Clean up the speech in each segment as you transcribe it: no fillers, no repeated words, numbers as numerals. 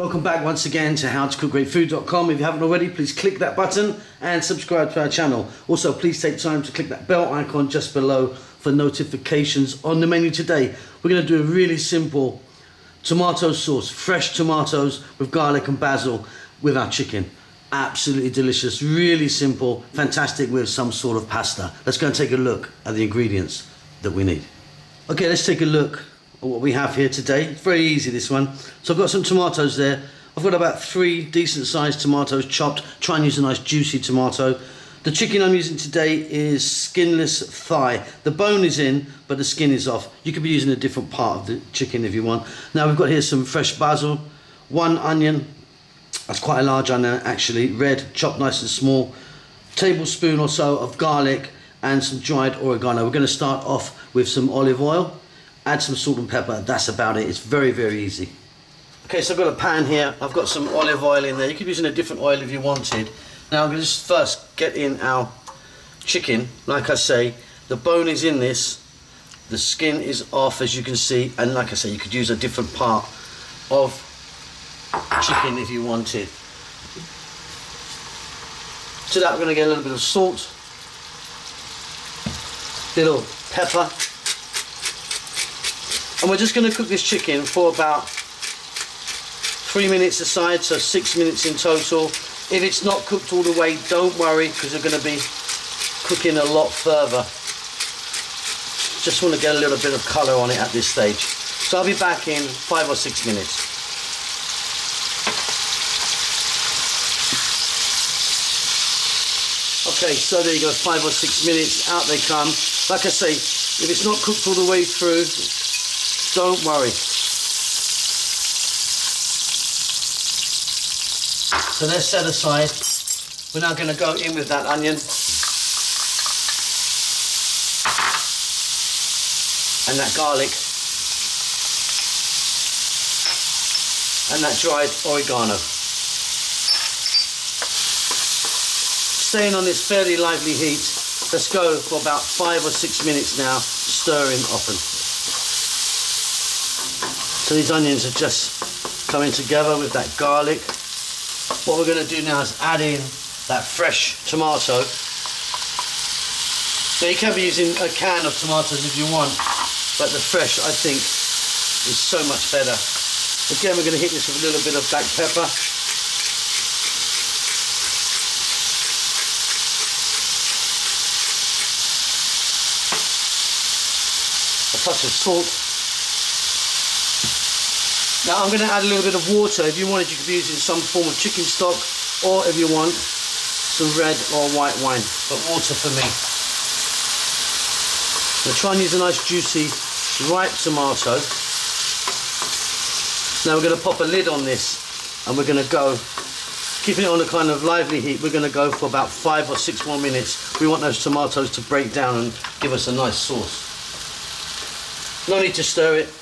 Welcome back once again to howtoccookgreatfood.com. If you haven't already, please click that button and subscribe to our channel. Also, please take time to click that bell icon just below for notifications on the menu today. We're going to do a really simple tomato sauce, fresh tomatoes with garlic and basil with our chicken. Absolutely delicious, really simple, fantastic with some sort of pasta. Let's go and take a look at the ingredients that we need. Okay, let's take a look at what we have here today. It's very easy, this one. So I've got some tomatoes there. I've got about 3 decent sized tomatoes chopped. Try and use a nice juicy tomato. The chicken I'm using today is skinless thigh. The bone is in, but the skin is off. You could be using a different part of the chicken if you want. Now we've got here some fresh basil, 1 onion, that's quite a large onion actually, red, chopped nice and small, tablespoon or so of garlic, and some dried oregano. We're going to start off with some olive oil, add some salt and pepper. That's about it. It's very, very easy. Okay, so I've got a pan here. I've got some olive oil in there. You could be using a different oil if you wanted. Now I'm going to just first get in our chicken. Like I say, the bone is in this, the skin is off as you can see, and like I say, you could use a different part of chicken if you wanted. To that we're going to get a little bit of salt, little pepper, and we're just going to cook this chicken for about 3 minutes aside, so 6 minutes in total. If it's not cooked all the way, don't worry, because we're going to be cooking a lot further. Just want to get a little bit of colour on it at this stage. So I'll be back in 5 or 6 minutes. Okay, so there you go, 5 or 6 minutes, out they come. Like I say, if it's not cooked all the way through, don't worry. So they're set aside. We're now going to go in with that onion and that garlic and that dried oregano. Staying on this fairly lively heat, let's go for about 5 or 6 minutes now, stirring often. So these onions are just coming together with that garlic. What we're going to do now is add in that fresh tomato. Now you can be using a can of tomatoes if you want, but the fresh I think is so much better. Again, we're going to hit this with a little bit of black pepper. A touch of salt. Now I'm going to add a little bit of water. If you wanted, you could be using some form of chicken stock, or if you want, some red or white wine, but water for me. So try and use a nice juicy ripe tomato. Now we're going to pop a lid on this, and we're going to go, keeping it on a kind of lively heat, we're going to go for about 5 or 6 more minutes. We want those tomatoes to break down and give us a nice sauce. No need to stir it.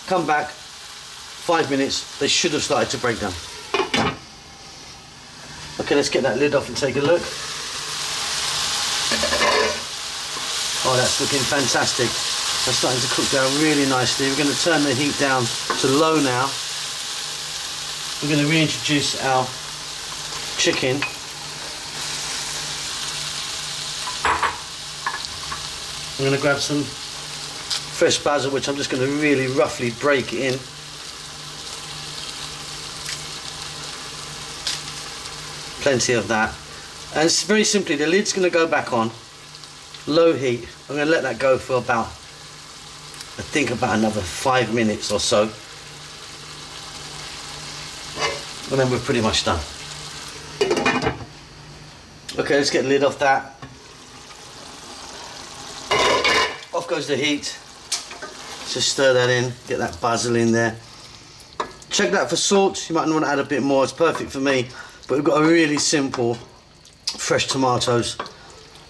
Come back, 5 minutes, they should have started to break down. Okay, let's get that lid off and take a look. Oh, that's looking fantastic. That's starting to cook down really nicely. We're going to turn the heat down to low now. We're going to reintroduce our chicken. I'm going to grab some fresh basil, which I'm just going to really roughly break in. Plenty of that. And it's very simply, the lid's going to go back on, low heat. I'm going to let that go for about, I think about another 5 minutes or so. And then we're pretty much done. Okay, let's get the lid off that. Off goes the heat. Just stir that in, get that basil in there. Check that for salt. You might want to add a bit more. It's perfect for me. But we've got a really simple fresh tomatoes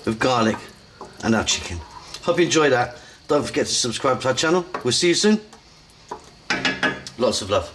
with garlic and our chicken. Hope you enjoyed that. Don't forget to subscribe to our channel. We'll see you soon. Lots of love.